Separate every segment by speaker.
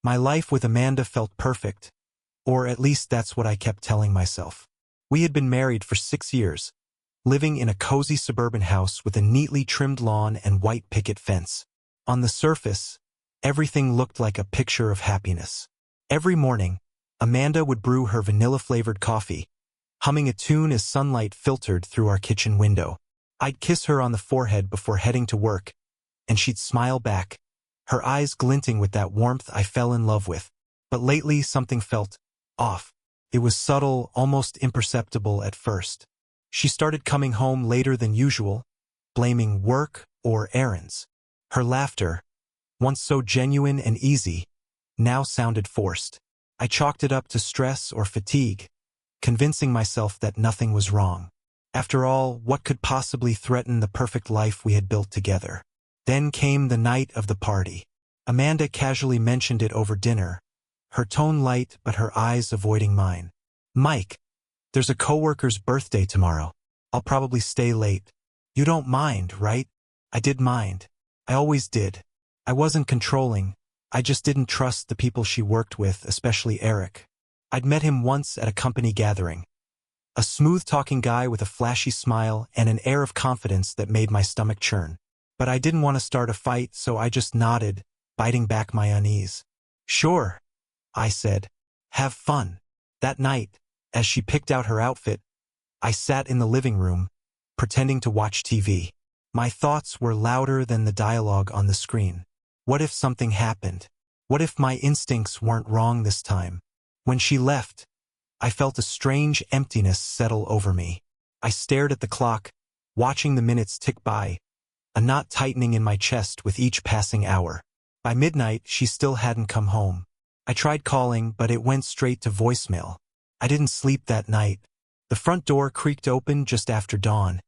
Speaker 1: My life with Amanda felt perfect, or at least that's what I kept telling myself. We had been married for 6 years, living in a cozy suburban house with a neatly trimmed lawn and white picket fence. On the surface, everything looked like a picture of happiness. Every morning, Amanda would brew her vanilla-flavored coffee, humming a tune as sunlight filtered through our kitchen window. I'd kiss her on the forehead before heading to work, and she'd smile back, her eyes glinting with that warmth I fell in love with. But lately something felt off. It was subtle, almost imperceptible at first. She started coming home later than usual, blaming work or errands. Her laughter, once so genuine and easy, now sounded forced. I chalked it up to stress or fatigue, convincing myself that nothing was wrong. After all, what could possibly threaten the perfect life we had built together? Then came the night of the party. Amanda casually mentioned it over dinner, her tone light but her eyes avoiding mine. "Mike, there's a coworker's birthday tomorrow. I'll probably stay late. You don't mind, right?" I did mind. I always did. I wasn't controlling. I just didn't trust the people she worked with, especially Eric. I'd met him once at a company gathering. A smooth-talking guy with a flashy smile and an air of confidence that made my stomach churn. But I didn't want to start a fight, so I just nodded, biting back my unease. "Sure," I said. "Have fun." That night, as she picked out her outfit, I sat in the living room, pretending to watch TV. My thoughts were louder than the dialogue on the screen. What if something happened? What if my instincts weren't wrong this time? When she left, I felt a strange emptiness settle over me. I stared at the clock, watching the minutes tick by, a knot tightening in my chest with each passing hour. By midnight, she still hadn't come home. I tried calling, but it went straight to voicemail. I didn't sleep that night. The front door creaked open just after dawn,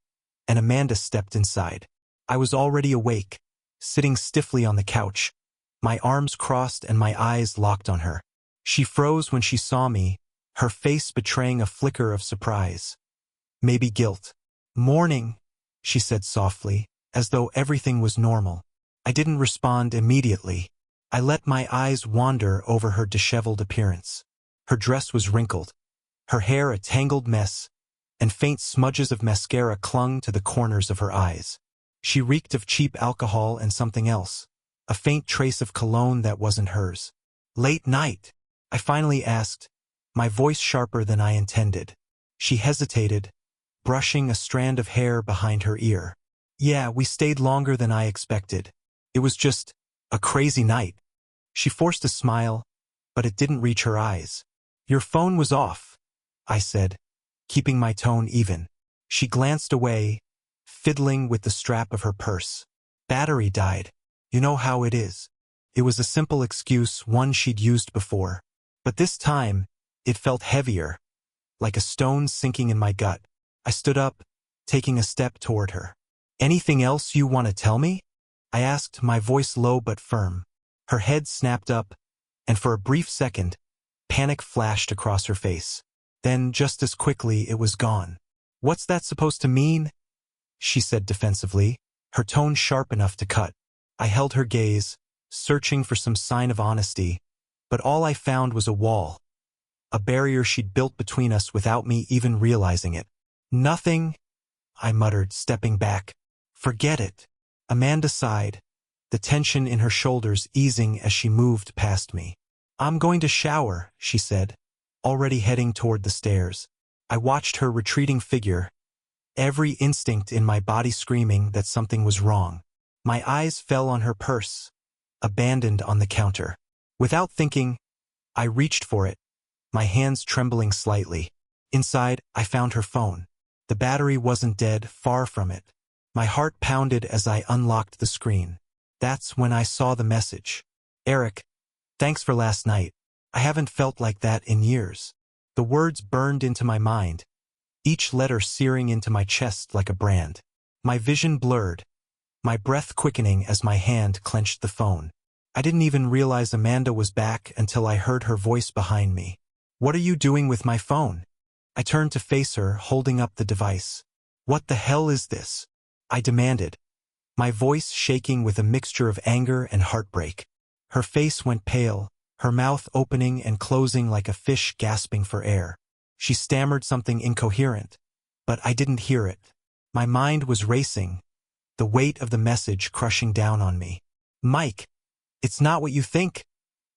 Speaker 1: and Amanda stepped inside. I was already awake, sitting stiffly on the couch, my arms crossed and my eyes locked on her. She froze when she saw me, her face betraying a flicker of surprise. Maybe guilt. "Morning," she said softly, as though everything was normal. I didn't respond immediately. I let my eyes wander over her disheveled appearance. Her dress was wrinkled, her hair a tangled mess, and faint smudges of mascara clung to the corners of her eyes. She reeked of cheap alcohol and something else, a faint trace of cologne that wasn't hers. "Late night?" I finally asked, my voice sharper than I intended. She hesitated, brushing a strand of hair behind her ear. "Yeah, we stayed longer than I expected. It was just a crazy night." She forced a smile, but it didn't reach her eyes. "Your phone was off," I said, keeping my tone even. She glanced away, fiddling with the strap of her purse. "Battery died. You know how it is." It was a simple excuse, one she'd used before. But this time, it felt heavier, like a stone sinking in my gut. I stood up, taking a step toward her. "Anything else you want to tell me?" I asked, my voice low but firm. Her head snapped up, and for a brief second, panic flashed across her face. Then, just as quickly, it was gone. "What's that supposed to mean?" she said defensively, her tone sharp enough to cut. I held her gaze, searching for some sign of honesty, but all I found was a wall, a barrier she'd built between us without me even realizing it. "Nothing," I muttered, stepping back. "Forget it." Amanda sighed, the tension in her shoulders easing as she moved past me. "I'm going to shower," she said, already heading toward the stairs. I watched her retreating figure, every instinct in my body screaming that something was wrong. My eyes fell on her purse, abandoned on the counter. Without thinking, I reached for it, my hands trembling slightly. Inside, I found her phone. The battery wasn't dead, far from it. My heart pounded as I unlocked the screen. That's when I saw the message. "Eric, thanks for last night. I haven't felt like that in years." The words burned into my mind, each letter searing into my chest like a brand. My vision blurred, my breath quickening as my hand clenched the phone. I didn't even realize Amanda was back until I heard her voice behind me. "What are you doing with my phone?" I turned to face her, holding up the device. "What the hell is this?" I demanded, my voice shaking with a mixture of anger and heartbreak. Her face went pale, her mouth opening and closing like a fish gasping for air. She stammered something incoherent, but I didn't hear it. My mind was racing, the weight of the message crushing down on me. "Mike, it's not what you think,"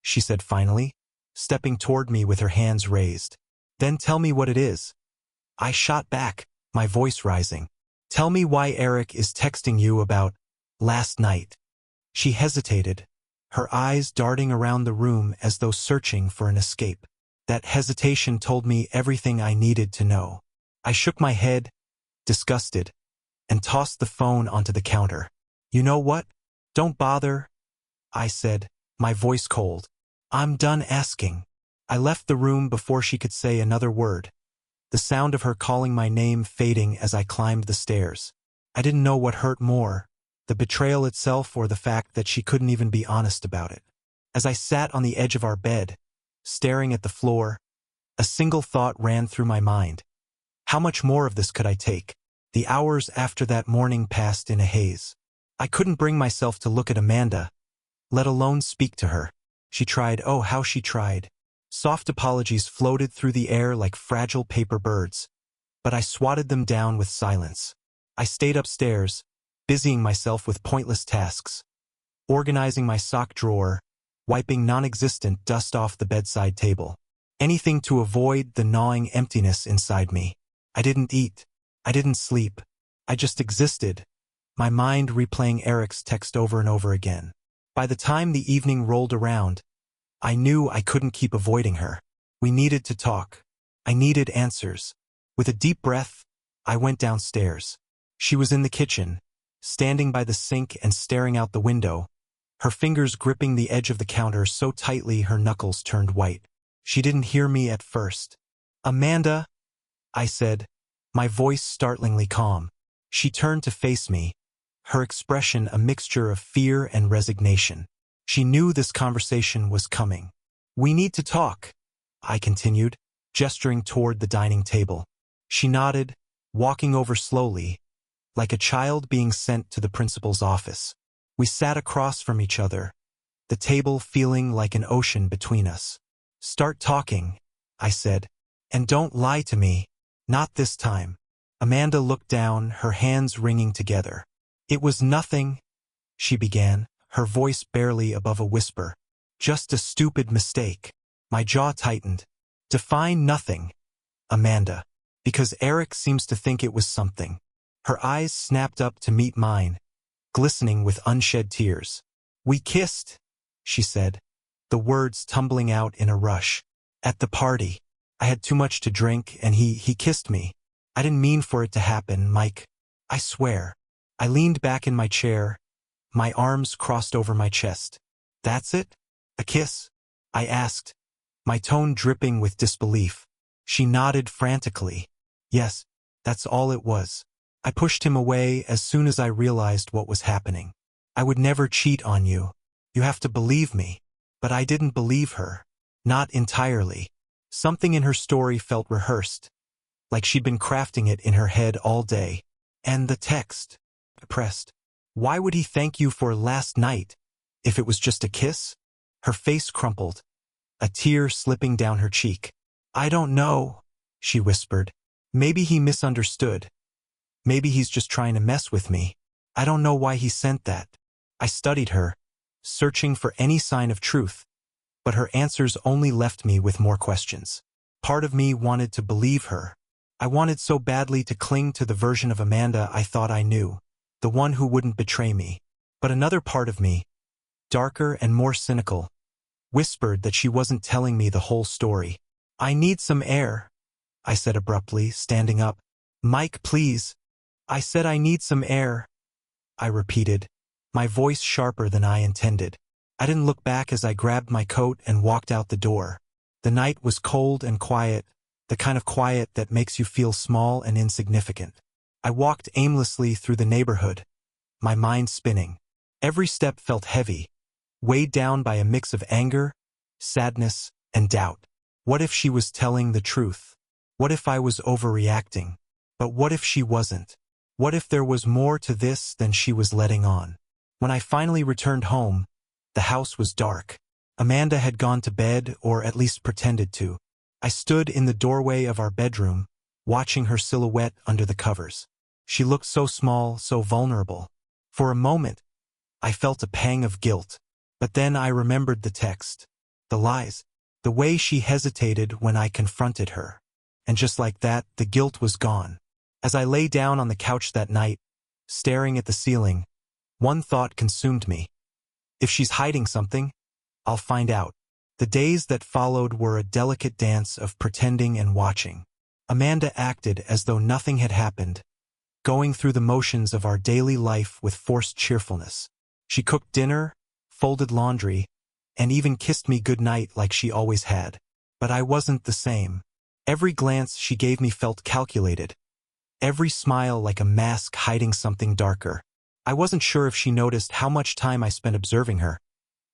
Speaker 1: she said finally, stepping toward me with her hands raised. "Then tell me what it is." I shot back, my voice rising. "Tell me why Eric is texting you about last night." She hesitated, her eyes darting around the room as though searching for an escape. That hesitation told me everything I needed to know. I shook my head, disgusted, and tossed the phone onto the counter. "You know what? Don't bother," I said, my voice cold. "I'm done asking." I left the room before she could say another word, the sound of her calling my name fading as I climbed the stairs. I didn't know what hurt more, the betrayal itself or the fact that she couldn't even be honest about it. As I sat on the edge of our bed, staring at the floor, a single thought ran through my mind. How much more of this could I take? The hours after that morning passed in a haze. I couldn't bring myself to look at Amanda, let alone speak to her. She tried, oh how she tried. Soft apologies floated through the air like fragile paper birds, but I swatted them down with silence. I stayed upstairs, busying myself with pointless tasks, organizing my sock drawer, wiping non-existent dust off the bedside table. Anything to avoid the gnawing emptiness inside me. I didn't eat. I didn't sleep. I just existed, my mind replaying Eric's text over and over again. By the time the evening rolled around, I knew I couldn't keep avoiding her. We needed to talk. I needed answers. With a deep breath, I went downstairs. She was in the kitchen, standing by the sink and staring out the window, her fingers gripping the edge of the counter so tightly her knuckles turned white. She didn't hear me at first. "Amanda," I said, my voice startlingly calm. She turned to face me, her expression a mixture of fear and resignation. She knew this conversation was coming. "We need to talk," I continued, gesturing toward the dining table. She nodded, walking over slowly, like a child being sent to the principal's office. We sat across from each other, the table feeling like an ocean between us. "Start talking," I said, "and don't lie to me. Not this time." Amanda looked down, her hands wringing together. "It was nothing," she began, her voice barely above a whisper. "Just a stupid mistake." My jaw tightened. "Define nothing, Amanda. Because Eric seems to think it was something." Her eyes snapped up to meet mine, glistening with unshed tears. "We kissed," she said, the words tumbling out in a rush. "At the party. I had too much to drink and he kissed me. I didn't mean for it to happen, Mike. I swear." I leaned back in my chair, my arms crossed over my chest. "That's it? A kiss?" I asked, my tone dripping with disbelief. She nodded frantically. "Yes, that's all it was." I pushed him away as soon as I realized what was happening. "I would never cheat on you. You have to believe me." But I didn't believe her. Not entirely. Something in her story felt rehearsed, like she'd been crafting it in her head all day. And the text. Pressed. "Why would he thank you for last night, if it was just a kiss?" Her face crumpled, a tear slipping down her cheek. "I don't know," she whispered. "Maybe he misunderstood. Maybe he's just trying to mess with me. I don't know why he sent that." I studied her, searching for any sign of truth, but her answers only left me with more questions. Part of me wanted to believe her. I wanted so badly to cling to the version of Amanda I thought I knew, the one who wouldn't betray me. But another part of me, darker and more cynical, whispered that she wasn't telling me the whole story. "I need some air," I said abruptly, standing up. "Mike, please." "I said I need some air," I repeated, my voice sharper than I intended. I didn't look back as I grabbed my coat and walked out the door. The night was cold and quiet, the kind of quiet that makes you feel small and insignificant. I walked aimlessly through the neighborhood, my mind spinning. Every step felt heavy, weighed down by a mix of anger, sadness, and doubt. What if she was telling the truth? What if I was overreacting? But what if she wasn't? What if there was more to this than she was letting on? When I finally returned home, the house was dark. Amanda had gone to bed, or at least pretended to. I stood in the doorway of our bedroom, watching her silhouette under the covers. She looked so small, so vulnerable. For a moment, I felt a pang of guilt. But then I remembered the text, the lies, the way she hesitated when I confronted her. And just like that, the guilt was gone. As I lay down on the couch that night, staring at the ceiling, one thought consumed me. If she's hiding something, I'll find out. The days that followed were a delicate dance of pretending and watching. Amanda acted as though nothing had happened, going through the motions of our daily life with forced cheerfulness. She cooked dinner, folded laundry, and even kissed me goodnight like she always had. But I wasn't the same. Every glance she gave me felt calculated, every smile like a mask hiding something darker. I wasn't sure if she noticed how much time I spent observing her,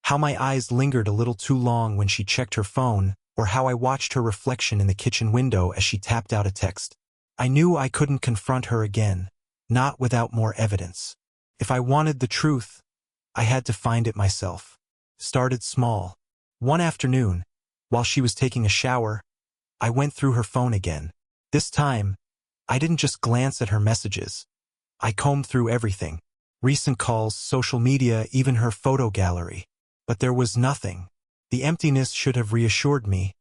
Speaker 1: how my eyes lingered a little too long when she checked her phone, or how I watched her reflection in the kitchen window as she tapped out a text. I knew I couldn't confront her again, not without more evidence. If I wanted the truth, I had to find it myself. Started small. One afternoon, while she was taking a shower, I went through her phone again. This time, I didn't just glance at her messages. I combed through everything. Recent calls, social media, even her photo gallery. But there was nothing. The emptiness should have reassured me,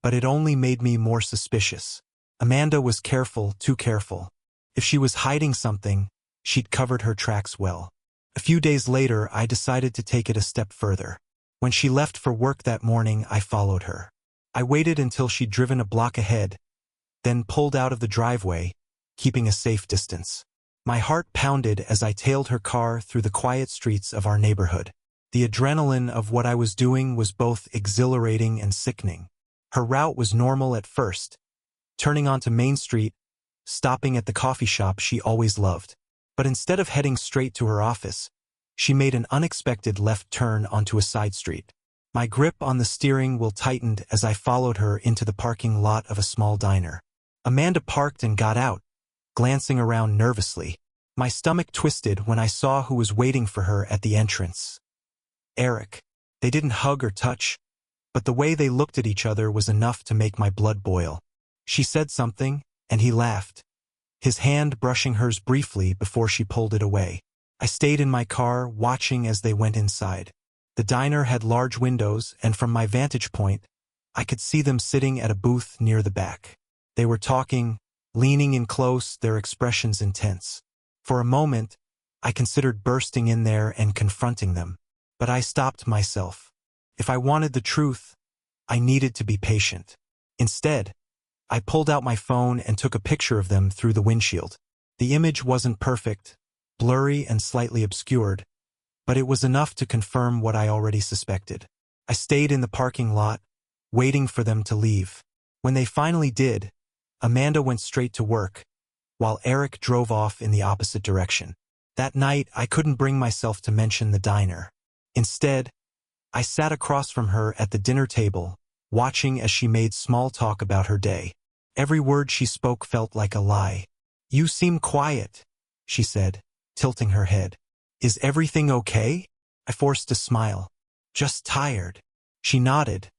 Speaker 1: but it only made me more suspicious. Amanda was careful, too careful. If she was hiding something, she'd covered her tracks well. A few days later, I decided to take it a step further. When she left for work that morning, I followed her. I waited until she'd driven a block ahead, then pulled out of the driveway, keeping a safe distance. My heart pounded as I tailed her car through the quiet streets of our neighborhood. The adrenaline of what I was doing was both exhilarating and sickening. Her route was normal at first, turning onto Main Street, stopping at the coffee shop she always loved. But instead of heading straight to her office, she made an unexpected left turn onto a side street. My grip on the steering wheel tightened as I followed her into the parking lot of a small diner. Amanda parked and got out, glancing around nervously. My stomach twisted when I saw who was waiting for her at the entrance. Eric. They didn't hug or touch, but the way they looked at each other was enough to make my blood boil. She said something, and he laughed, his hand brushing hers briefly before she pulled it away. I stayed in my car, watching as they went inside. The diner had large windows, and from my vantage point, I could see them sitting at a booth near the back. They were talking, leaning in close, their expressions intense. For a moment, I considered bursting in there and confronting them. But I stopped myself. If I wanted the truth, I needed to be patient. Instead, I pulled out my phone and took a picture of them through the windshield. The image wasn't perfect, blurry and slightly obscured, but it was enough to confirm what I already suspected. I stayed in the parking lot, waiting for them to leave. When they finally did, Amanda went straight to work, while Eric drove off in the opposite direction. That night, I couldn't bring myself to mention the diner. Instead, I sat across from her at the dinner table, watching as she made small talk about her day. Every word she spoke felt like a lie. "You seem quiet," she said, tilting her head. "Is everything okay?" I forced a smile. "Just tired." She nodded,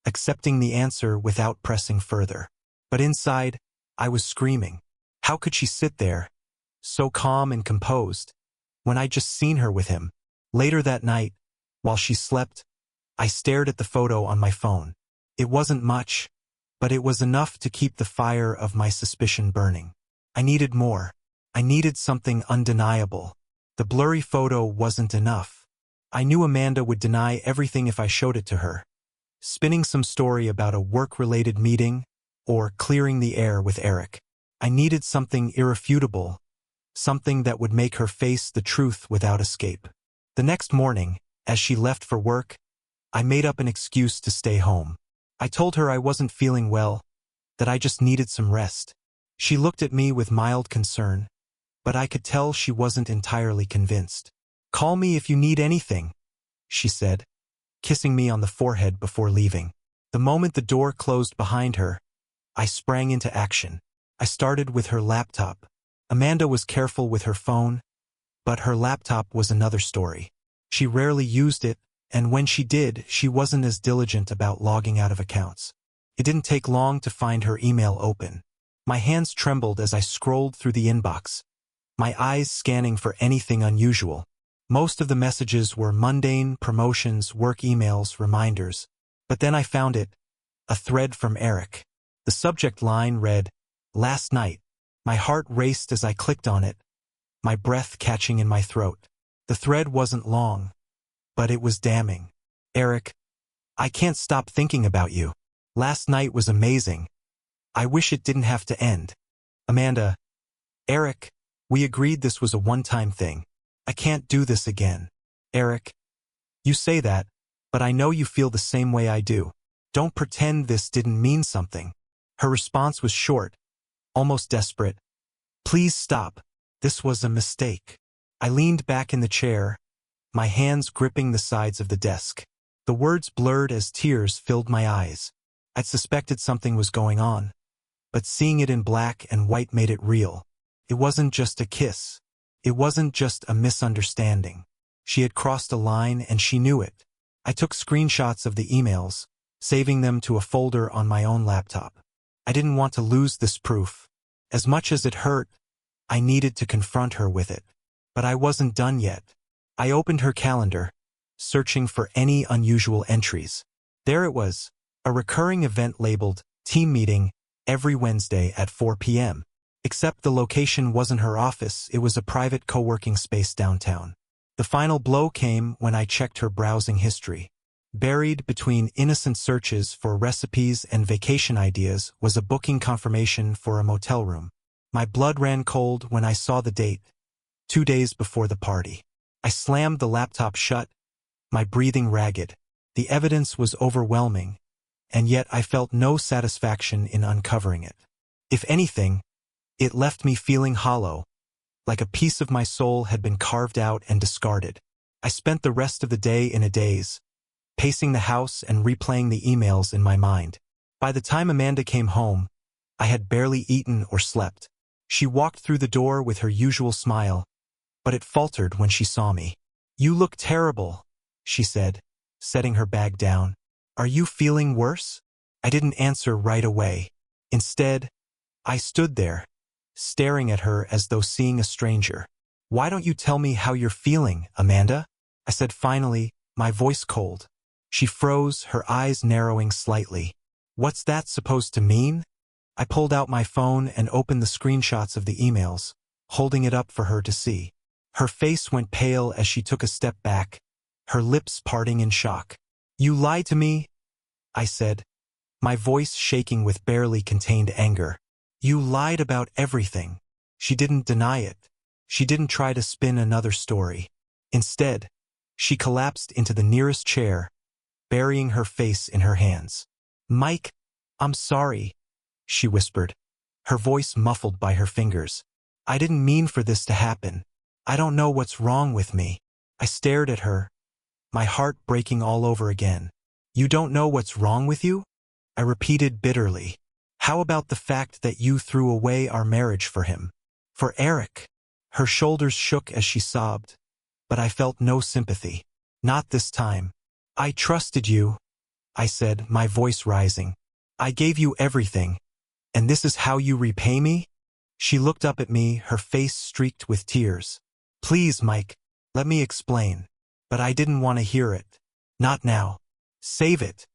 Speaker 1: accepting the answer without pressing further. But inside, I was screaming. How could she sit there, so calm and composed, when I'd just seen her with him? Later that night, while she slept, I stared at the photo on my phone. It wasn't much, but it was enough to keep the fire of my suspicion burning. I needed more. I needed something undeniable. The blurry photo wasn't enough. I knew Amanda would deny everything if I showed it to her, spinning some story about a work-related meeting or clearing the air with Eric. I needed something irrefutable, something that would make her face the truth without escape. The next morning, as she left for work, I made up an excuse to stay home. I told her I wasn't feeling well, that I just needed some rest. She looked at me with mild concern, but I could tell she wasn't entirely convinced. "Call me if you need anything," she said, kissing me on the forehead before leaving. The moment the door closed behind her, I sprang into action. I started with her laptop. Amanda was careful with her phone, but her laptop was another story. She rarely used it, And when she did, she wasn't as diligent about logging out of accounts. It didn't take long to find her email open. My hands trembled as I scrolled through the inbox, my eyes scanning for anything unusual. Most of the messages were mundane, promotions, work emails, reminders. But then I found it, a thread from Eric. The subject line read, "Last night." My heart raced as I clicked on it, my breath catching in my throat. The thread wasn't long, but it was damning. "Eric, I can't stop thinking about you. Last night was amazing. I wish it didn't have to end. Amanda." "Eric, we agreed this was a one-time thing. I can't do this again." "Eric, you say that, but I know you feel the same way I do. Don't pretend this didn't mean something." Her response was short, almost desperate. "Please stop. This was a mistake." I leaned back in the chair, my hands gripping the sides of the desk. The words blurred as tears filled my eyes. I'd suspected something was going on, but seeing it in black and white made it real. It wasn't just a kiss. It wasn't just a misunderstanding. She had crossed a line and she knew it. I took screenshots of the emails, saving them to a folder on my own laptop. I didn't want to lose this proof. As much as it hurt, I needed to confront her with it. But I wasn't done yet. I opened her calendar, searching for any unusual entries. There it was, a recurring event labeled Team Meeting every Wednesday at 4 p.m. Except the location wasn't her office, it was a private co-working space downtown. The final blow came when I checked her browsing history. Buried between innocent searches for recipes and vacation ideas was a booking confirmation for a motel room. My blood ran cold when I saw the date, 2 days before the party. I slammed the laptop shut, my breathing ragged. The evidence was overwhelming, and yet I felt no satisfaction in uncovering it. If anything, it left me feeling hollow, like a piece of my soul had been carved out and discarded. I spent the rest of the day in a daze, pacing the house and replaying the emails in my mind. By the time Amanda came home, I had barely eaten or slept. She walked through the door with her usual smile, but it faltered when she saw me. "You look terrible," she said, setting her bag down. "Are you feeling worse?" I didn't answer right away. Instead, I stood there, staring at her as though seeing a stranger. "Why don't you tell me how you're feeling, Amanda?" I said finally, my voice cold. She froze, her eyes narrowing slightly. "What's that supposed to mean?" I pulled out my phone and opened the screenshots of the emails, holding it up for her to see. Her face went pale as she took a step back, her lips parting in shock. "You lied to me," I said, my voice shaking with barely contained anger. "You lied about everything." She didn't deny it. She didn't try to spin another story. Instead, she collapsed into the nearest chair, burying her face in her hands. "Mike, I'm sorry," she whispered, her voice muffled by her fingers. "I didn't mean for this to happen. I don't know what's wrong with me." I stared at her, my heart breaking all over again. "You don't know what's wrong with you?" I repeated bitterly. "How about the fact that you threw away our marriage for him? For Eric?" Her shoulders shook as she sobbed, but I felt no sympathy. "Not this time. I trusted you," I said, my voice rising. "I gave you everything, and this is how you repay me?" She looked up at me, her face streaked with tears. "Please, Mike, let me explain." But I didn't want to hear it. "Not now. Save it,"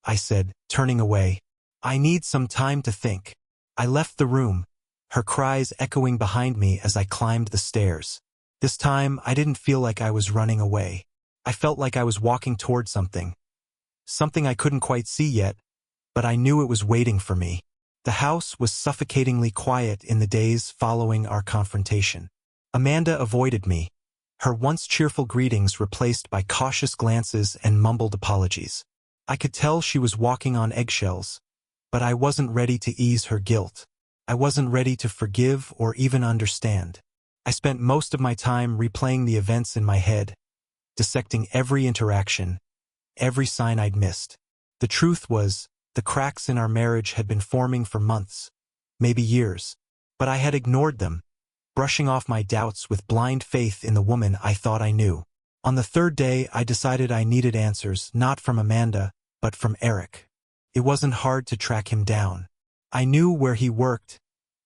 Speaker 1: I said, turning away. "I need some time to think." I left the room, her cries echoing behind me as I climbed the stairs. This time, I didn't feel like I was running away. I felt like I was walking toward something I couldn't quite see yet, but I knew it was waiting for me. The house was suffocatingly quiet in the days following our confrontation. Amanda avoided me, her once cheerful greetings replaced by cautious glances and mumbled apologies. I could tell she was walking on eggshells, but I wasn't ready to ease her guilt. I wasn't ready to forgive or even understand. I spent most of my time replaying the events in my head, dissecting every interaction, every sign I'd missed. The truth was, the cracks in our marriage had been forming for months, maybe years, but I had ignored them, brushing off my doubts with blind faith in the woman I thought I knew. On the third day, I decided I needed answers, not from Amanda, but from Eric. It wasn't hard to track him down. I knew where he worked,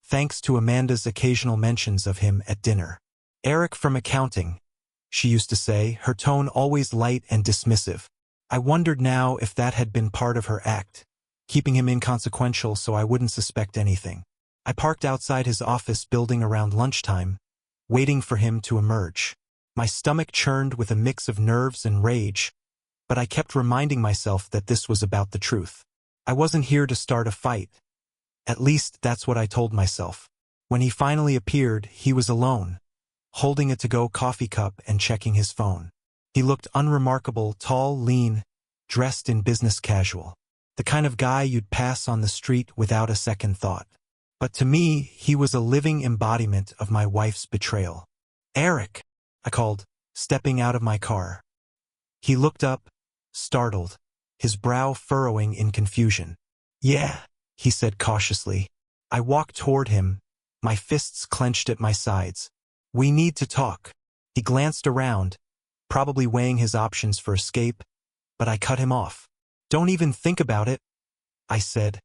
Speaker 1: thanks to Amanda's occasional mentions of him at dinner. Eric from accounting, she used to say, her tone always light and dismissive. I wondered now if that had been part of her act, keeping him inconsequential so I wouldn't suspect anything. I parked outside his office building around lunchtime, waiting for him to emerge. My stomach churned with a mix of nerves and rage, but I kept reminding myself that this was about the truth. I wasn't here to start a fight. At least that's what I told myself. When he finally appeared, he was alone, holding a to-go coffee cup and checking his phone. He looked unremarkable, tall, lean, dressed in business casual. The kind of guy you'd pass on the street without a second thought. But to me, he was a living embodiment of my wife's betrayal. "Eric," I called, stepping out of my car. He looked up, startled, his brow furrowing in confusion. "Yeah," he said cautiously. I walked toward him, my fists clenched at my sides. "We need to talk." He glanced around, probably weighing his options for escape, but I cut him off. "Don't even think about it," I said,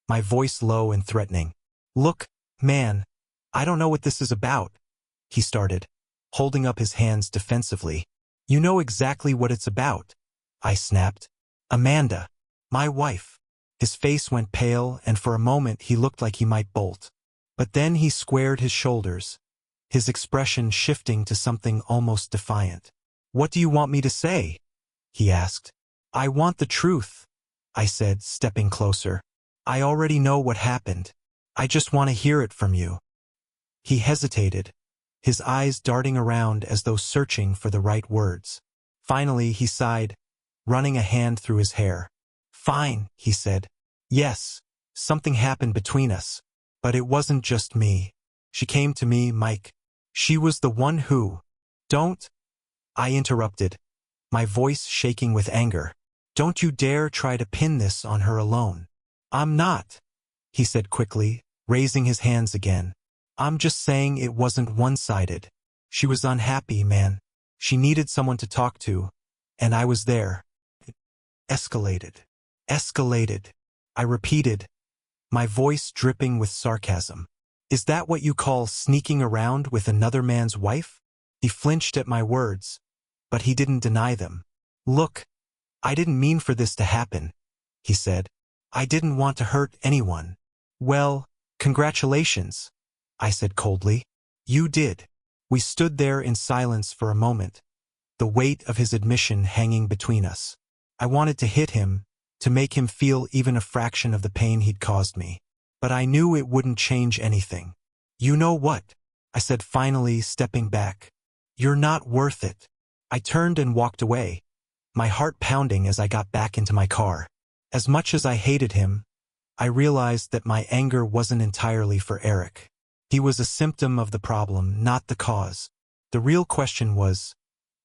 Speaker 1: my voice low and threatening. "Look, man, I don't know what this is about," he started, holding up his hands defensively. "You know exactly what it's about," I snapped. "Amanda, my wife." His face went pale, and for a moment he looked like he might bolt. But then he squared his shoulders, his expression shifting to something almost defiant. "What do you want me to say?" he asked. "I want the truth," I said, stepping closer. "I already know what happened. I just want to hear it from you." He hesitated, his eyes darting around as though searching for the right words. Finally, he sighed, running a hand through his hair. "Fine," he said. "Yes, something happened between us. But it wasn't just me. She came to me, Mike. She was the one who—" "Don't," I interrupted, my voice shaking with anger. "Don't you dare try to pin this on her alone." "I'm not," he said quickly, raising his hands again. "I'm just saying it wasn't one-sided. She was unhappy, man. She needed someone to talk to, and I was there." "It escalated. Escalated," I repeated, my voice dripping with sarcasm. "Is that what you call sneaking around with another man's wife?" He flinched at my words, but he didn't deny them. "Look, I didn't mean for this to happen," he said. "I didn't want to hurt anyone." "Well, congratulations," I said coldly. "You did." We stood there in silence for a moment, the weight of his admission hanging between us. I wanted to hit him, to make him feel even a fraction of the pain he'd caused me. But I knew it wouldn't change anything. "You know what?" I said finally, stepping back. "You're not worth it." I turned and walked away, my heart pounding as I got back into my car. As much as I hated him, I realized that my anger wasn't entirely for Eric. He was a symptom of the problem, not the cause. The real question was,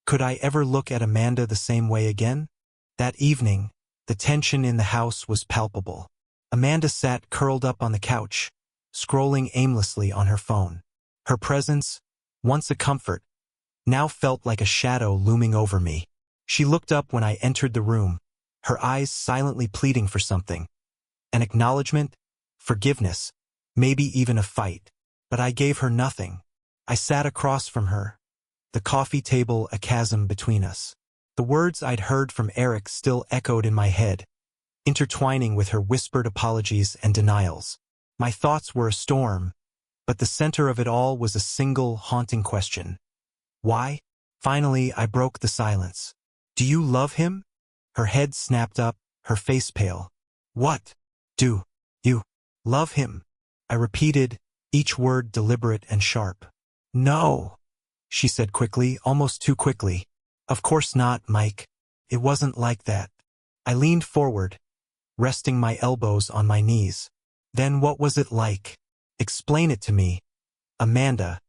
Speaker 1: could I ever look at Amanda the same way again? That evening, the tension in the house was palpable. Amanda sat curled up on the couch, scrolling aimlessly on her phone. Her presence, once a comfort, now felt like a shadow looming over me. She looked up when I entered the room, her eyes silently pleading for something. An acknowledgement, forgiveness, maybe even a fight. But I gave her nothing. I sat across from her, the coffee table a chasm between us. The words I'd heard from Eric still echoed in my head, intertwining with her whispered apologies and denials. My thoughts were a storm, but the center of it all was a single haunting question. Why? Finally, I broke the silence. "Do you love him?" Her head snapped up, her face pale. "What? Do you love him?" I repeated, each word deliberate and sharp. "No," she said quickly, almost too quickly. "Of course not, Mike. It wasn't like that." I leaned forward, resting my elbows on my knees. "Then what was it like? Explain it to me, Amanda,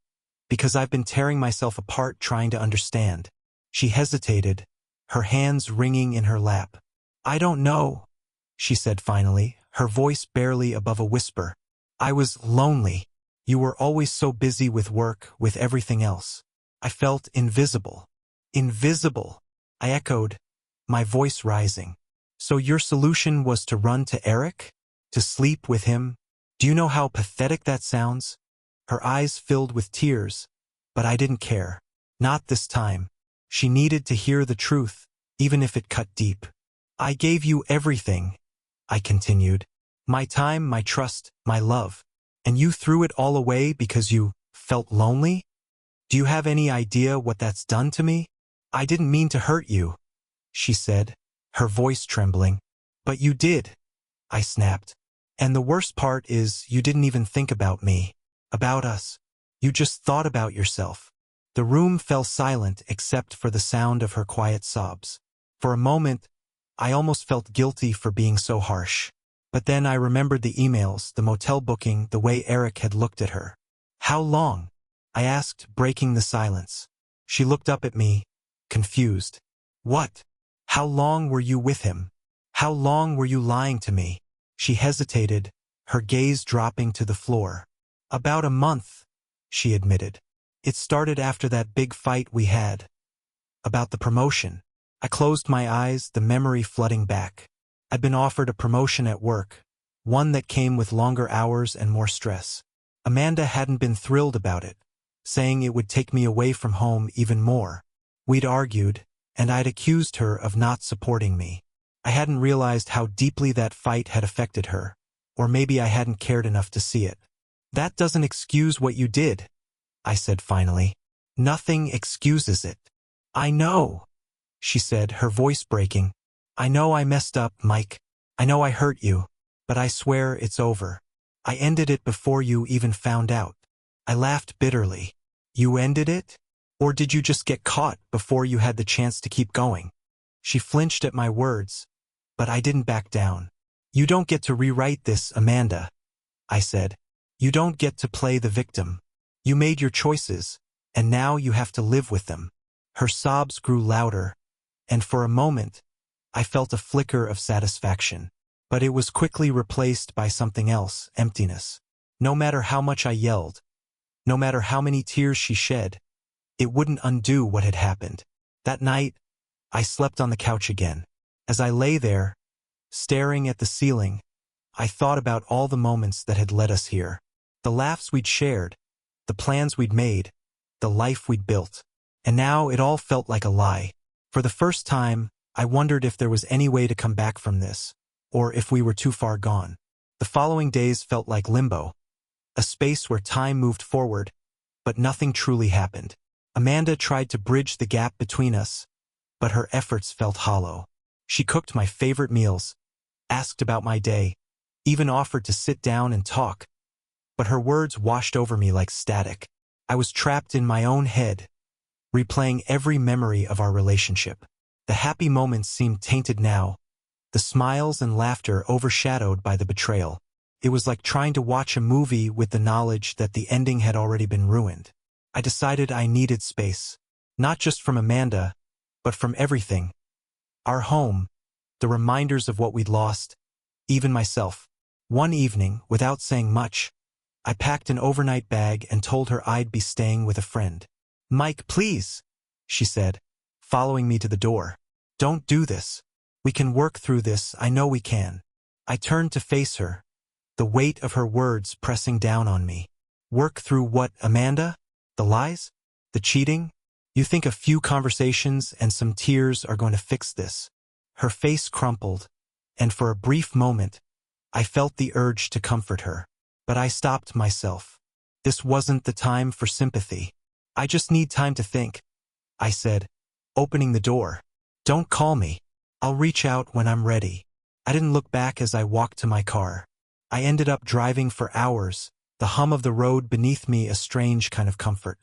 Speaker 1: because I've been tearing myself apart trying to understand." She hesitated, her hands wringing in her lap. "I don't know," she said finally, her voice barely above a whisper. "I was lonely. You were always so busy with work, with everything else. I felt invisible." Invisible, I echoed, my voice rising. So your solution was to run to Eric? To sleep with him? Do you know how pathetic that sounds? Her eyes filled with tears, but I didn't care. Not this time. She needed to hear the truth, even if it cut deep. I gave you everything, I continued. My time, my trust, my love. And you threw it all away because you felt lonely? Do you have any idea what that's done to me? I didn't mean to hurt you, she said, her voice trembling. But you did, I snapped. And the worst part is you didn't even think about me, about us. You just thought about yourself. The room fell silent except for the sound of her quiet sobs. For a moment, I almost felt guilty for being so harsh. But then I remembered the emails, the motel booking, the way Eric had looked at her. How long? I asked, breaking the silence. She looked up at me, confused. What? How long were you with him? How long were you lying to me? She hesitated, her gaze dropping to the floor. About a month, she admitted. It started after that big fight we had. About the promotion. I closed my eyes, the memory flooding back. I'd been offered a promotion at work, one that came with longer hours and more stress. Amanda hadn't been thrilled about it, saying it would take me away from home even more. We'd argued, and I'd accused her of not supporting me. I hadn't realized how deeply that fight had affected her, or maybe I hadn't cared enough to see it. That doesn't excuse what you did, I said finally. Nothing excuses it. I know, she said, her voice breaking. I know I messed up, Mike. I know I hurt you, but I swear it's over. I ended it before you even found out. I laughed bitterly. You ended it? Or did you just get caught before you had the chance to keep going? She flinched at my words, but I didn't back down. You don't get to rewrite this, Amanda, I said. You don't get to play the victim. You made your choices, and now you have to live with them. Her sobs grew louder, and for a moment, I felt a flicker of satisfaction. But it was quickly replaced by something else, emptiness. No matter how much I yelled, no matter how many tears she shed, it wouldn't undo what had happened. That night, I slept on the couch again. As I lay there, staring at the ceiling, I thought about all the moments that had led us here. The laughs we'd shared, the plans we'd made, the life we'd built. And now it all felt like a lie. For the first time, I wondered if there was any way to come back from this, or if we were too far gone. The following days felt like limbo, a space where time moved forward, but nothing truly happened. Amanda tried to bridge the gap between us, but her efforts felt hollow. She cooked my favorite meals, asked about my day, even offered to sit down and talk, but her words washed over me like static. I was trapped in my own head, replaying every memory of our relationship. The happy moments seemed tainted now, the smiles and laughter overshadowed by the betrayal. It was like trying to watch a movie with the knowledge that the ending had already been ruined. I decided I needed space, not just from Amanda, but from everything. Our home, the reminders of what we'd lost, even myself. One evening, without saying much, I packed an overnight bag and told her I'd be staying with a friend. Mike, please, she said, following me to the door. Don't do this. We can work through this, I know we can. I turned to face her, the weight of her words pressing down on me. Work through what, Amanda? The lies? The cheating? You think a few conversations and some tears are going to fix this? Her face crumpled, and for a brief moment, I felt the urge to comfort her. But I stopped myself. This wasn't the time for sympathy. I just need time to think, I said, opening the door. Don't call me. I'll reach out when I'm ready. I didn't look back as I walked to my car. I ended up driving for hours, the hum of the road beneath me a strange kind of comfort.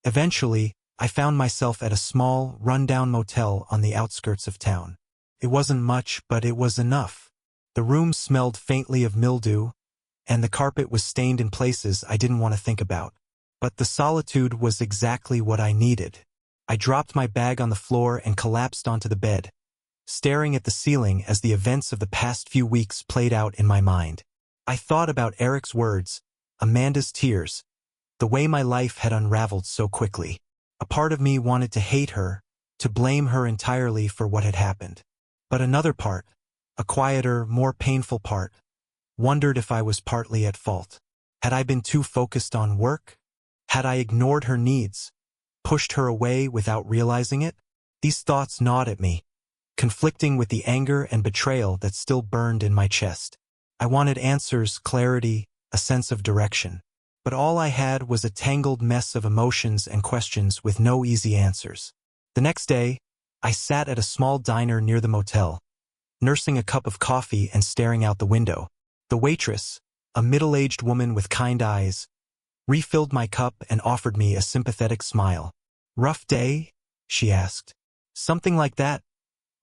Speaker 1: Eventually, I found myself at a small, run-down motel on the outskirts of town. It wasn't much, but it was enough. The room smelled faintly of mildew, and the carpet was stained in places I didn't want to think about. But the solitude was exactly what I needed. I dropped my bag on the floor and collapsed onto the bed, staring at the ceiling as the events of the past few weeks played out in my mind. I thought about Eric's words, Amanda's tears, the way my life had unraveled so quickly. A part of me wanted to hate her, to blame her entirely for what had happened. But another part, a quieter, more painful part, wondered if I was partly at fault. Had I been too focused on work? Had I ignored her needs, pushed her away without realizing it? These thoughts gnawed at me, conflicting with the anger and betrayal that still burned in my chest. I wanted answers, clarity, a sense of direction. But all I had was a tangled mess of emotions and questions with no easy answers. The next day, I sat at a small diner near the motel, nursing a cup of coffee and staring out the window. The waitress, a middle-aged woman with kind eyes, refilled my cup and offered me a sympathetic smile. "Rough day?" she asked. "Something like that,"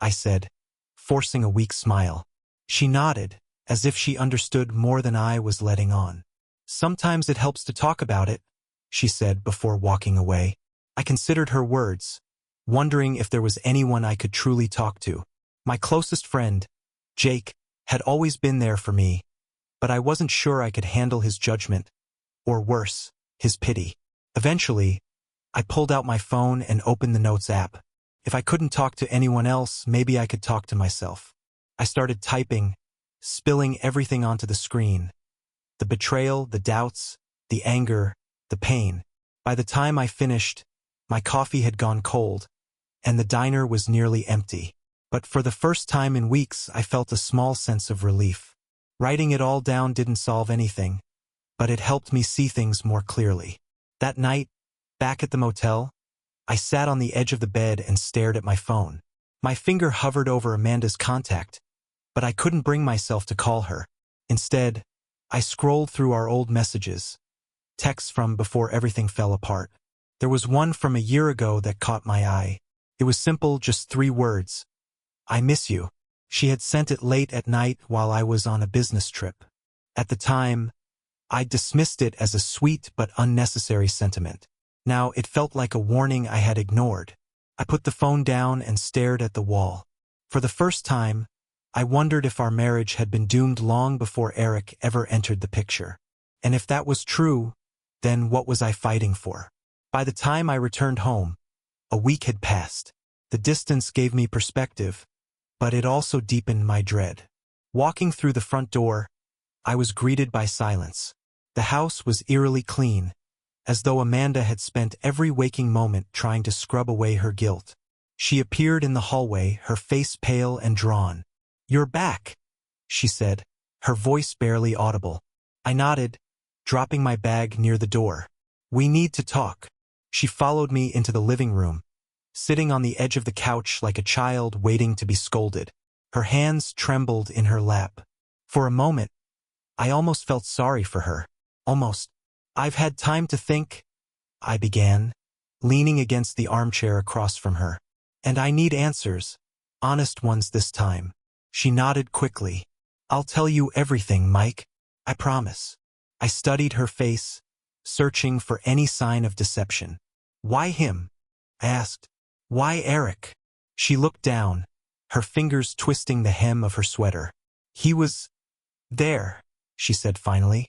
Speaker 1: I said, forcing a weak smile. She nodded, as if she understood more than I was letting on. "Sometimes it helps to talk about it," she said before walking away. I considered her words, wondering if there was anyone I could truly talk to. My closest friend, Jake, had always been there for me, but I wasn't sure I could handle his judgment, or worse, his pity. Eventually, I pulled out my phone and opened the Notes app. If I couldn't talk to anyone else, maybe I could talk to myself. I started typing, spilling everything onto the screen. The betrayal, the doubts, the anger, the pain. By the time I finished, my coffee had gone cold, and the diner was nearly empty. But for the first time in weeks, I felt a small sense of relief. Writing it all down didn't solve anything, but it helped me see things more clearly. That night, back at the motel, I sat on the edge of the bed and stared at my phone. My finger hovered over Amanda's contact, but I couldn't bring myself to call her. Instead, I scrolled through our old messages, texts from before everything fell apart. There was one from a year ago that caught my eye. It was simple, just 3 words. "I miss you." She had sent it late at night while I was on a business trip. At the time, I dismissed it as a sweet but unnecessary sentiment. Now it felt like a warning I had ignored. I put the phone down and stared at the wall. For the first time, I wondered if our marriage had been doomed long before Eric ever entered the picture. And if that was true, then what was I fighting for? By the time I returned home, a week had passed. The distance gave me perspective, but it also deepened my dread. Walking through the front door, I was greeted by silence. The house was eerily clean, as though Amanda had spent every waking moment trying to scrub away her guilt. She appeared in the hallway, her face pale and drawn. "You're back," she said, her voice barely audible. I nodded, dropping my bag near the door. "We need to talk." She followed me into the living room, sitting on the edge of the couch like a child waiting to be scolded. Her hands trembled in her lap. For a moment, I almost felt sorry for her. Almost. "I've had time to think," I began, leaning against the armchair across from her. "And I need answers, honest ones this time." She nodded quickly. "I'll tell you everything, Mike. I promise." I studied her face, searching for any sign of deception. "Why him?" I asked. "Why Eric?" She looked down, her fingers twisting the hem of her sweater. "He was there," she said finally.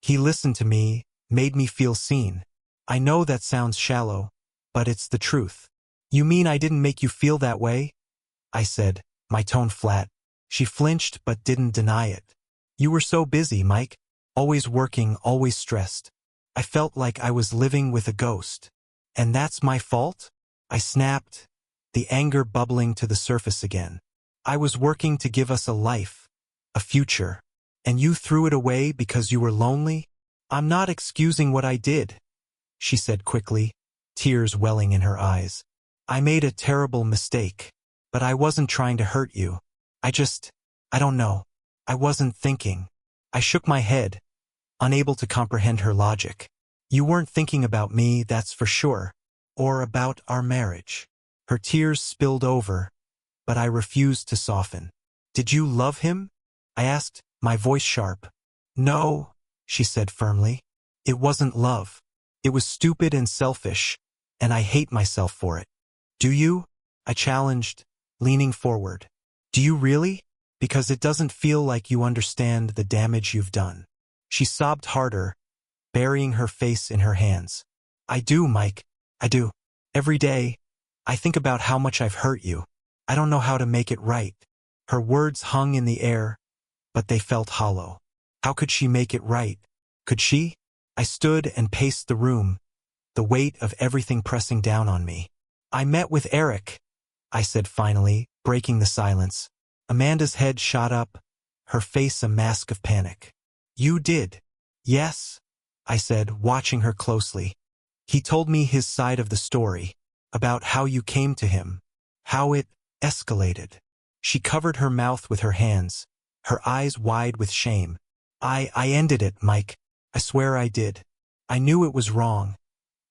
Speaker 1: "He listened to me, made me feel seen. I know that sounds shallow, but it's the truth." "You mean I didn't make you feel that way?" I said, my tone flat. She flinched but didn't deny it. "You were so busy, Mike. Always working, always stressed. I felt like I was living with a ghost." "And that's my fault?" I snapped, the anger bubbling to the surface again. "I was working to give us a life, a future, and you threw it away because you were lonely?" "I'm not excusing what I did," she said quickly, tears welling in her eyes. "I made a terrible mistake, but I wasn't trying to hurt you. I don't know. I wasn't thinking." I shook my head, unable to comprehend her logic. "You weren't thinking about me, that's for sure, or about our marriage." Her tears spilled over, but I refused to soften. "Did you love him?" I asked, my voice sharp. "No," she said firmly. "It wasn't love. It was stupid and selfish, and I hate myself for it." "Do you?" I challenged, leaning forward. "Do you really? Because it doesn't feel like you understand the damage you've done." She sobbed harder, burying her face in her hands. "I do, Mike. I do. Every day, I think about how much I've hurt you. I don't know how to make it right." Her words hung in the air, but they felt hollow. How could she make it right? Could she? I stood and paced the room, the weight of everything pressing down on me. "I met with Eric," I said finally, breaking the silence. Amanda's head shot up, her face a mask of panic. "You did?" "Yes," I said, watching her closely. "He told me his side of the story, about how you came to him, how it escalated." She covered her mouth with her hands, her eyes wide with shame. I ended it, Mike. I swear I did. I knew it was wrong,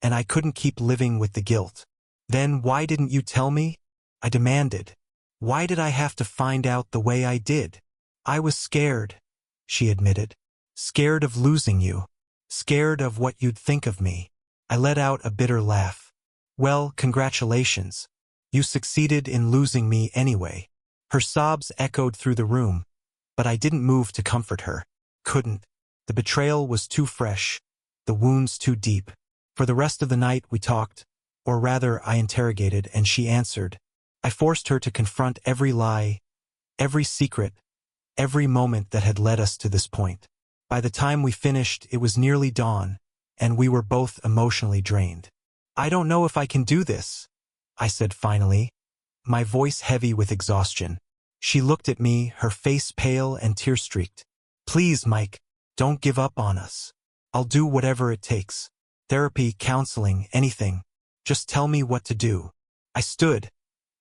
Speaker 1: and I couldn't keep living with the guilt." "Then why didn't you tell me?" I demanded. "Why did I have to find out the way I did?" "I was scared," she admitted. "Scared of losing you. Scared of what you'd think of me." I let out a bitter laugh. "Well, congratulations. You succeeded in losing me anyway." Her sobs echoed through the room, but I didn't move to comfort her. Couldn't. The betrayal was too fresh, the wounds too deep. For the rest of the night we talked, or rather I interrogated and she answered. I forced her to confront every lie, every secret, every moment that had led us to this point. By the time we finished, it was nearly dawn, and we were both emotionally drained. "I don't know if I can do this," I said finally, my voice heavy with exhaustion. She looked at me, her face pale and tear-streaked. "Please, Mike, don't give up on us. I'll do whatever it takes. Therapy, counseling, anything. Just tell me what to do." I stood,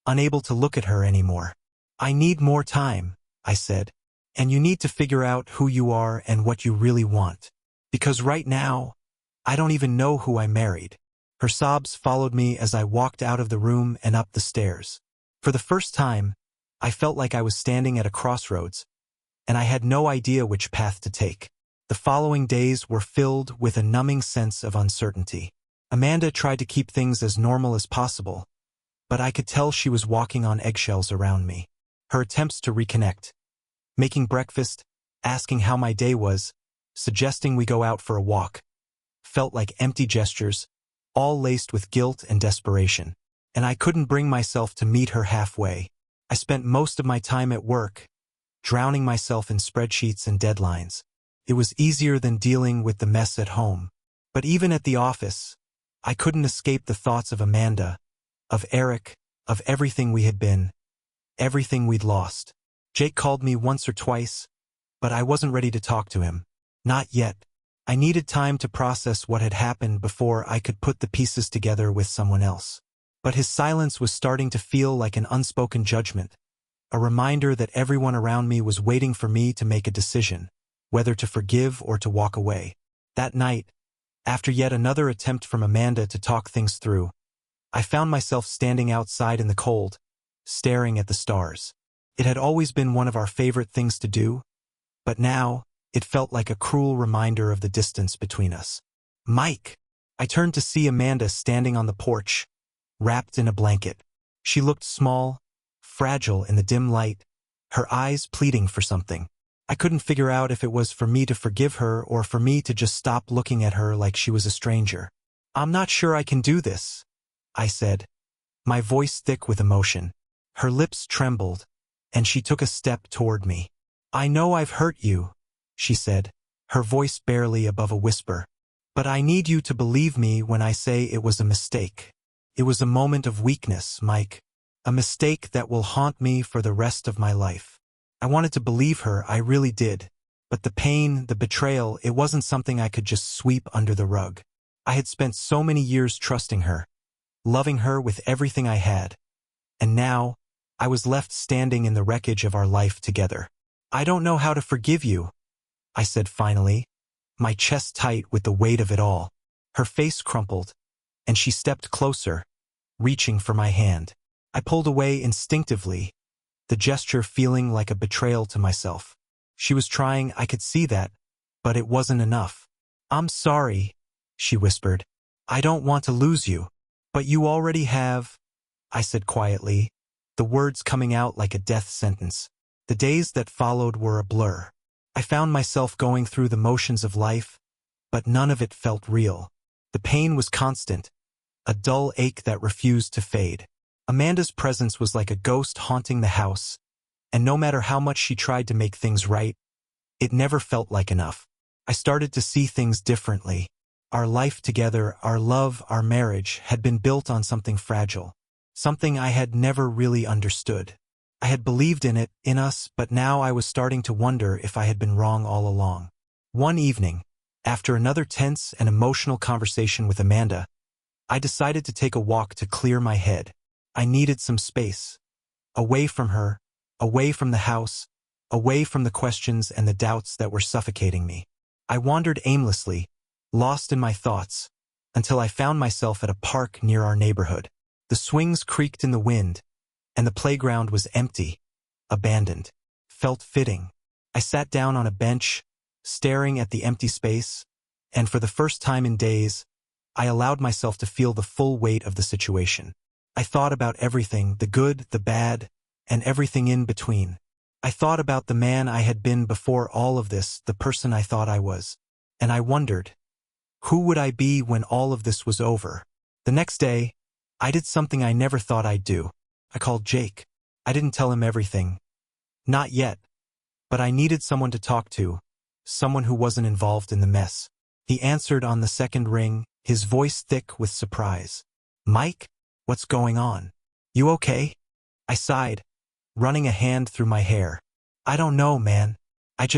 Speaker 1: unable to look at her anymore. "I need more time," I said. "And you need to figure out who you are and what you really want. Because right now, I don't even know who I married." Her sobs followed me as I walked out of the room and up the stairs. For the first time, I felt like I was standing at a crossroads, and I had no idea which path to take. The following days were filled with a numbing sense of uncertainty. Amanda tried to keep things as normal as possible, but I could tell she was walking on eggshells around me. Her attempts to reconnect, making breakfast, asking how my day was, suggesting we go out for a walk, felt like empty gestures, all laced with guilt and desperation. And I couldn't bring myself to meet her halfway. I spent most of my time at work, drowning myself in spreadsheets and deadlines. It was easier than dealing with the mess at home. But even at the office, I couldn't escape the thoughts of Amanda, of Eric, of everything we had been, everything we'd lost. Jake called me once or twice, but I wasn't ready to talk to him. Not yet. I needed time to process what had happened before I could put the pieces together with someone else. But his silence was starting to feel like an unspoken judgment, a reminder that everyone around me was waiting for me to make a decision, whether to forgive or to walk away. That night, after yet another attempt from Amanda to talk things through, I found myself standing outside in the cold, staring at the stars. It had always been one of our favorite things to do, but now it felt like a cruel reminder of the distance between us. "Mike!" I turned to see Amanda standing on the porch, wrapped in a blanket. She looked small, fragile in the dim light, her eyes pleading for something. I couldn't figure out if it was for me to forgive her or for me to just stop looking at her like she was a stranger. "I'm not sure I can do this," I said, my voice thick with emotion. Her lips trembled, and she took a step toward me. "I know I've hurt you," she said, her voice barely above a whisper. "But I need you to believe me when I say it was a mistake. It was a moment of weakness, Mike. A mistake that will haunt me for the rest of my life." I wanted to believe her, I really did. But the pain, the betrayal, it wasn't something I could just sweep under the rug. I had spent so many years trusting her, loving her with everything I had. And now, I was left standing in the wreckage of our life together. "I don't know how to forgive you," I said finally, my chest tight with the weight of it all. Her face crumpled, and she stepped closer, reaching for my hand. I pulled away instinctively, the gesture feeling like a betrayal to myself. She was trying, I could see that, but it wasn't enough. "I'm sorry," she whispered. "I don't want to lose you." "But you already have," I said quietly, the words coming out like a death sentence. The days that followed were a blur. I found myself going through the motions of life, but none of it felt real. The pain was constant, a dull ache that refused to fade. Amanda's presence was like a ghost haunting the house, and no matter how much she tried to make things right, it never felt like enough. I started to see things differently. Our life together, our love, our marriage had been built on something fragile, something I had never really understood. I had believed in it, in us, but now I was starting to wonder if I had been wrong all along. One evening, after another tense and emotional conversation with Amanda, I decided to take a walk to clear my head. I needed some space. Away from her, away from the house, away from the questions and the doubts that were suffocating me. I wandered aimlessly, lost in my thoughts, until I found myself at a park near our neighborhood. The swings creaked in the wind, and the playground was empty, abandoned. Felt fitting. I sat down on a bench, staring at the empty space, and for the first time in days, I allowed myself to feel the full weight of the situation. I thought about everything, the good, the bad, and everything in between. I thought about the man I had been before all of this, the person I thought I was. And I wondered, who would I be when all of this was over? The next day, I did something I never thought I'd do. I called Jake. I didn't tell him everything. Not yet. But I needed someone to talk to, someone who wasn't involved in the mess. He answered on the second ring, his voice thick with surprise. Mike? What's going on? You okay? I sighed, running a hand through my hair. I don't know, man. I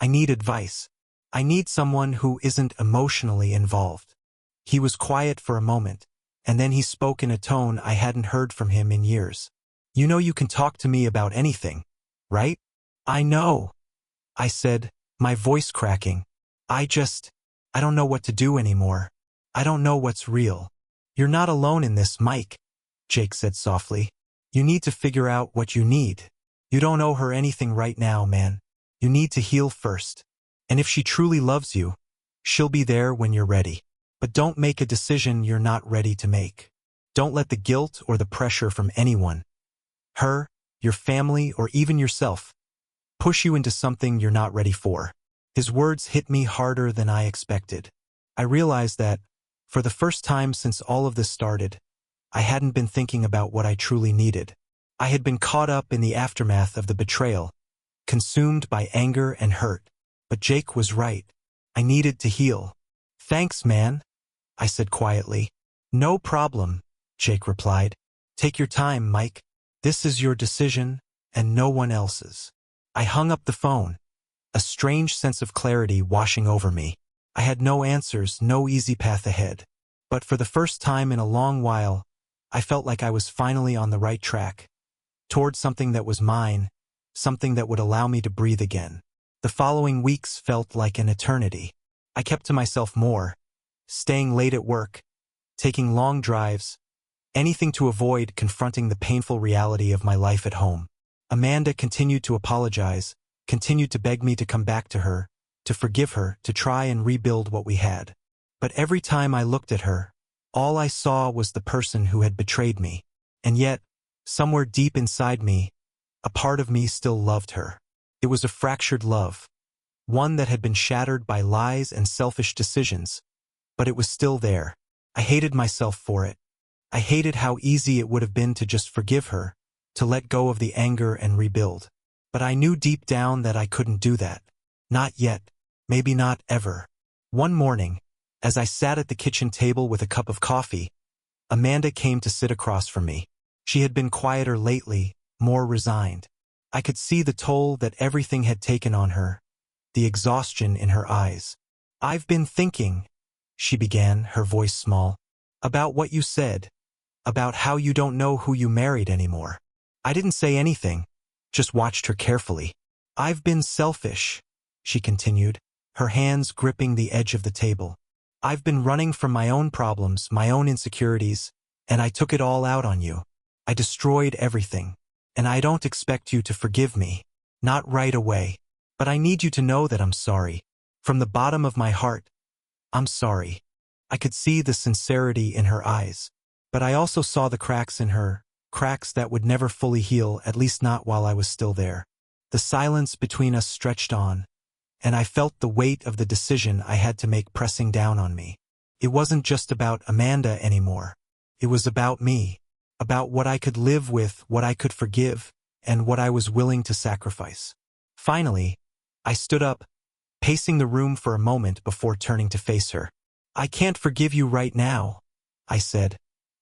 Speaker 1: need advice. I need someone who isn't emotionally involved. He was quiet for a moment, and then he spoke in a tone I hadn't heard from him in years. You know you can talk to me about anything, right? I know, I said, my voice cracking. I don't know what to do anymore. I don't know what's real. You're not alone in this, Mike, Jake said softly. You need to figure out what you need. You don't owe her anything right now, man. You need to heal first. And if she truly loves you, she'll be there when you're ready. But don't make a decision you're not ready to make. Don't let the guilt or the pressure from anyone, her, your family, or even yourself, push you into something you're not ready for. His words hit me harder than I expected. I realized that, for the first time since all of this started, I hadn't been thinking about what I truly needed. I had been caught up in the aftermath of the betrayal, consumed by anger and hurt. But Jake was right. I needed to heal. Thanks, man, I said quietly. No problem, Jake replied. Take your time, Mike. This is your decision, and no one else's. I hung up the phone, a strange sense of clarity washing over me. I had no answers, no easy path ahead. But for the first time in a long while, I felt like I was finally on the right track, toward something that was mine, something that would allow me to breathe again. The following weeks felt like an eternity. I kept to myself more, staying late at work, taking long drives, anything to avoid confronting the painful reality of my life at home. Amanda continued to apologize, continued to beg me to come back to her, to forgive her, to try and rebuild what we had. But every time I looked at her, all I saw was the person who had betrayed me. And yet, somewhere deep inside me, a part of me still loved her. It was a fractured love, one that had been shattered by lies and selfish decisions, but it was still there. I hated myself for it. I hated how easy it would have been to just forgive her, to let go of the anger and rebuild. But I knew deep down that I couldn't do that. Not yet. Maybe not ever. One morning, as I sat at the kitchen table with a cup of coffee, Amanda came to sit across from me. She had been quieter lately, more resigned. I could see the toll that everything had taken on her, the exhaustion in her eyes. I've been thinking, she began, her voice small, about what you said, about how you don't know who you married anymore. I didn't say anything, just watched her carefully. I've been selfish, she continued, her hands gripping the edge of the table. I've been running from my own problems, my own insecurities, and I took it all out on you. I destroyed everything, and I don't expect you to forgive me. Not right away. But I need you to know that I'm sorry. From the bottom of my heart, I'm sorry. I could see the sincerity in her eyes. But I also saw the cracks in her, cracks that would never fully heal, at least not while I was still there. The silence between us stretched on, and I felt the weight of the decision I had to make pressing down on me. It wasn't just about Amanda anymore. It was about me. about what I could live with, what I could forgive, and what I was willing to sacrifice. Finally, I stood up, pacing the room for a moment before turning to face her. "I can't forgive you right now," I said,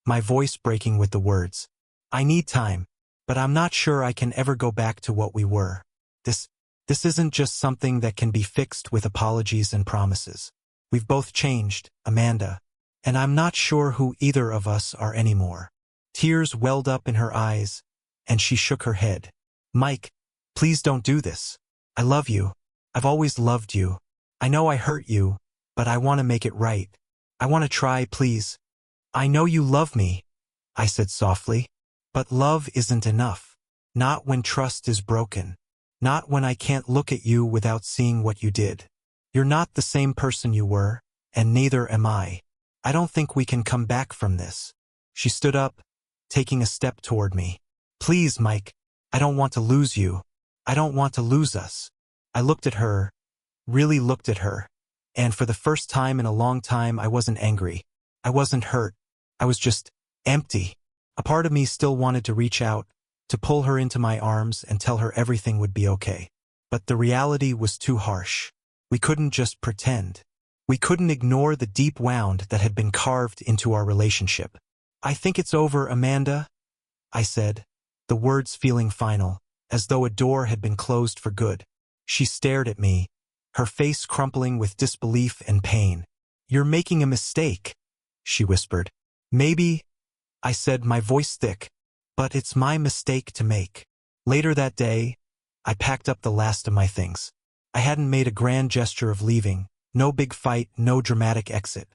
Speaker 1: my voice breaking with the words. "I need time, but I'm not sure I can ever go back to what we were. This isn't just something that can be fixed with apologies and promises. We've both changed, Amanda, and I'm not sure who either of us are anymore." Tears welled up in her eyes, and she shook her head. "Mike, please don't do this. I love you. I've always loved you. I know I hurt you, but I want to make it right. I want to try, please." "I know you love me," I said softly, "but love isn't enough. Not when trust is broken. Not when I can't look at you without seeing what you did. You're not the same person you were, and neither am I. I don't think we can come back from this." She stood up, taking a step toward me. "Please, Mike, I don't want to lose you. I don't want to lose us." I looked at her, really looked at her, and for the first time in a long time I wasn't angry. I wasn't hurt. I was just empty. A part of me still wanted to reach out, to pull her into my arms and tell her everything would be okay. But the reality was too harsh. We couldn't just pretend. We couldn't ignore the deep wound that had been carved into our relationship. "I think it's over, Amanda," I said, the words feeling final, as though a door had been closed for good. She stared at me, her face crumpling with disbelief and pain. "You're making a mistake," she whispered. "Maybe," I said, my voice thick, "but it's my mistake to make." Later that day, I packed up the last of my things. I hadn't made a grand gesture of leaving, no big fight, no dramatic exit.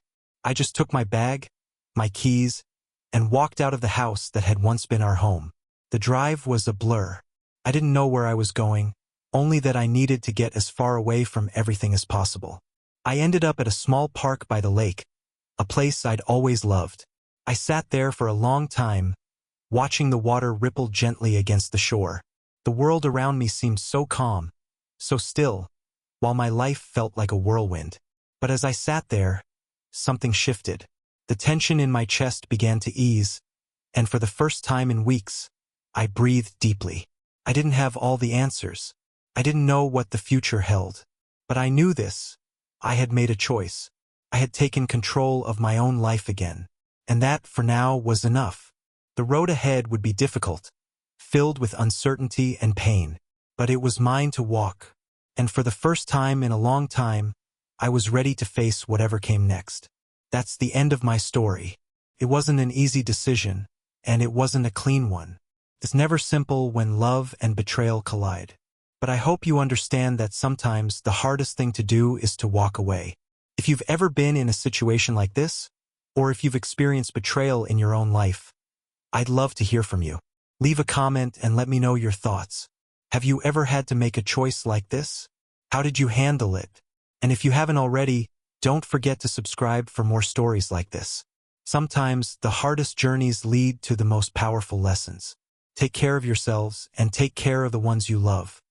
Speaker 1: I just took my bag, my keys, and walked out of the house that had once been our home. The drive was a blur. I didn't know where I was going, only that I needed to get as far away from everything as possible. I ended up at a small park by the lake, a place I'd always loved. I sat there for a long time, watching the water ripple gently against the shore. The world around me seemed so calm, so still, while my life felt like a whirlwind. But as I sat there, something shifted. The tension in my chest began to ease, and for the first time in weeks, I breathed deeply. I didn't have all the answers. I didn't know what the future held. But I knew this. I had made a choice. I had taken control of my own life again. And that, for now, was enough. The road ahead would be difficult, filled with uncertainty and pain. But it was mine to walk. And for the first time in a long time, I was ready to face whatever came next. That's the end of my story. It wasn't an easy decision, and it wasn't a clean one. It's never simple when love and betrayal collide. But I hope you understand that sometimes the hardest thing to do is to walk away. If you've ever been in a situation like this, or if you've experienced betrayal in your own life, I'd love to hear from you. Leave a comment and let me know your thoughts. Have you ever had to make a choice like this? How did you handle it? And if you haven't already, don't forget to subscribe for more stories like this. Sometimes the hardest journeys lead to the most powerful lessons. Take care of yourselves and take care of the ones you love.